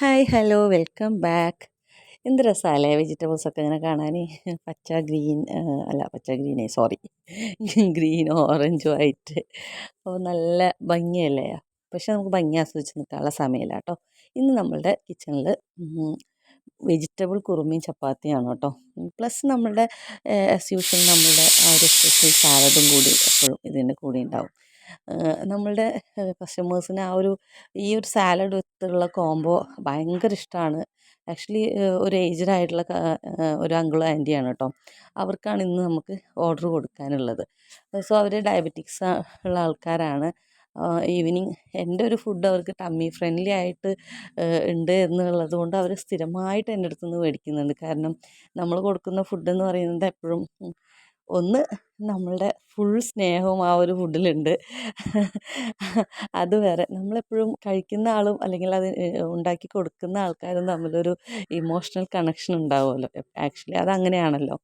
Hi hello welcome back. എന്ത് രസമല്ലേ വെജിറ്റബിൾസൊക്കെ ഇങ്ങനെ കാണാൻ. പച്ച ഗ്രീൻ, അല്ല പച്ച ഗ്രീനേ സോറി, ഗ്രീൻ ഓറഞ്ച് വൈറ്റ്. അപ്പോൾ നല്ല ഭംഗിയല്ലേ. പക്ഷെ നമുക്ക് ഭംഗി ആസ്വദിച്ച് നിൽക്കാനുള്ള സമയമില്ല കേട്ടോ. ഇന്ന് നമ്മളുടെ കിച്ചണിൽ വെജിറ്റബിൾ കുറുമയും ചപ്പാത്തിയാണ് കേട്ടോ. പ്ലസ് നമ്മളുടെ ആസ് യൂഷ്വൽ നമ്മളുടെ ആ ഒരു സ്പെഷ്യൽ സാലഡും കൂടി എപ്പോഴും ഇതിൻ്റെ കൂടെ ഉണ്ടാവും. നമ്മളുടെ കസ്റ്റമേഴ്സിന് ഈ ഒരു സാലഡ് വിത്തുള്ള കോംബോ ഭയങ്കര ഇഷ്ടമാണ്. ആക്ച്വലി ഒരു ഏജ്ഡ് ആയിട്ടുള്ള ഒരു അങ്കിളും ആൻറ്റിയാണ് കേട്ടോ. അവർക്കാണ് ഇന്ന് നമുക്ക് ഓർഡർ കൊടുക്കാനുള്ളത്. സോ അവർ ഡയബറ്റിക്സ് ഉള്ള ആൾക്കാരാണ്. ഈവനിങ് എൻ്റെ ഒരു ഫുഡ് അവർക്ക് ടമ്മി ഫ്രണ്ട്ലി ആയിട്ട് ഉണ്ട് എന്നുള്ളത് കൊണ്ട് അവർ സ്ഥിരമായിട്ട് എൻ്റെ അടുത്ത് നിന്ന് മേടിക്കുന്നുണ്ട്. കാരണം നമ്മൾ കൊടുക്കുന്ന ഫുഡ് എന്ന് പറയുന്നത് എപ്പോഴും ഒന്ന് നമ്മളുടെ ഫുൾ സ്നേഹവും ആ ഒരു ഫുഡിലുണ്ട്. അത് വേറെ നമ്മളെപ്പോഴും കഴിക്കുന്ന ആളും അല്ലെങ്കിൽ അത് ഉണ്ടാക്കി കൊടുക്കുന്ന ആൾക്കാരും തമ്മിലൊരു ഇമോഷണൽ കണക്ഷൻ ഉണ്ടാവുമല്ലോ. ആക്ച്വലി അതങ്ങനെയാണല്ലോ.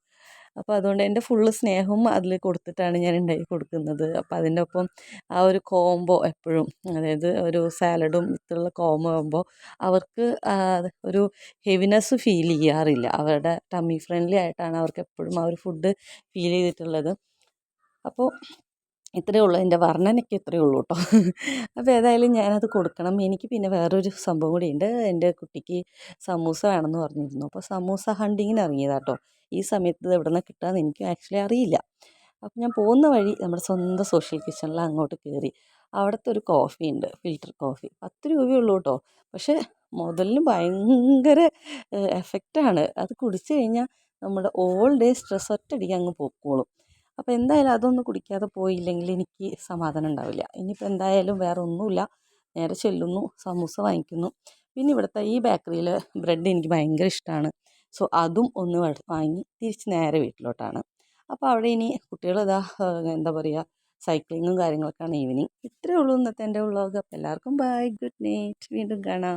അപ്പോൾ അതുകൊണ്ട് എൻ്റെ ഫുള്ള് സ്നേഹവും അതിൽ കൊടുത്തിട്ടാണ് ഞാൻ ഉണ്ടാക്കി കൊടുക്കുന്നത്. അപ്പോൾ അതിൻ്റെ ഒപ്പം ആ ഒരു കോംബോ എപ്പോഴും, അതായത് ഒരു സാലഡും വിത്തുള്ള കോംബോ ആകുമ്പോൾ അവർക്ക് ഒരു ഹെവിനെസ് ഫീൽ ചെയ്യാറില്ല. അവരുടെ ടമ്മി ഫ്രണ്ട്ലി ആയിട്ടാണ് അവർക്ക് എപ്പോഴും ആ ഒരു ഫുഡ് ഫീൽ ചെയ്തിട്ടുള്ളത്. അപ്പോൾ ഇത്രയേ ഉള്ളൂ, എൻ്റെ വർണ്ണനയ്ക്ക് ഇത്രയേ ഉള്ളൂ കേട്ടോ. അപ്പോൾ ഏതായാലും ഞാനത് കൊടുക്കണം. എനിക്ക് പിന്നെ വേറൊരു സംഭവം കൂടിയുണ്ട്. എൻ്റെ കുട്ടിക്ക് സമൂസ വേണമെന്ന് പറഞ്ഞിരുന്നു. അപ്പോൾ സമൂസ ഹണ്ടിങ്ങിന് ഇറങ്ങിയതാ കേട്ടോ. ഈ സമയത്ത് ഇത് എവിടെ നിന്നാണ് കിട്ടുകയെന്ന് എനിക്ക് ആക്ച്വലി അറിയില്ല. അപ്പോൾ ഞാൻ പോകുന്ന വഴി നമ്മുടെ സ്വന്തം സോഷ്യൽ കിച്ചണിൽ അങ്ങോട്ട് കയറി. അവിടുത്തെ ഒരു കോഫി ഉണ്ട്, ഫിൽറ്റർ കോഫി. 10 രൂപയേ ഉള്ളൂ കേട്ടോ. പക്ഷേ മുതലിന് ഭയങ്കര എഫക്റ്റാണ്. അത് കുടിച്ചു കഴിഞ്ഞാൽ നമ്മുടെ ഓൾ ഡേ സ്ട്രെസ് ഒറ്റയടിക്ക് അങ്ങ് പൊക്കോളും. അപ്പോൾ എന്തായാലും അതൊന്നും കുടിക്കാതെ പോയില്ലെങ്കിൽ എനിക്ക് സമാധാനം ഉണ്ടാവില്ല. ഇനിയിപ്പോൾ എന്തായാലും വേറെ ഒന്നുമില്ല, നേരെ ചെല്ലുന്നു, സമൂസ വാങ്ങിക്കുന്നു. പിന്നെ ഇവിടുത്തെ ഈ ബേക്കറിയിൽ ബ്രെഡ് എനിക്ക് ഭയങ്കര ഇഷ്ടമാണ്. സോ അതും ഒന്ന് വാങ്ങി തിരിച്ച് നേരെ വീട്ടിലോട്ടാണ്. അപ്പോൾ അവിടെ ഇനി കുട്ടികൾ എന്താ പറയുക, സൈക്ലിങ്ങും കാര്യങ്ങളൊക്കെയാണ് ഈവനിങ്. ഇത്രയേ ഉള്ളൂ ഇന്നത്തെ എൻ്റെ വ്ളോഗ്. അപ്പോൾ എല്ലാവർക്കും ബൈ, ഗുഡ് നൈറ്റ്, വീണ്ടും കാണാം.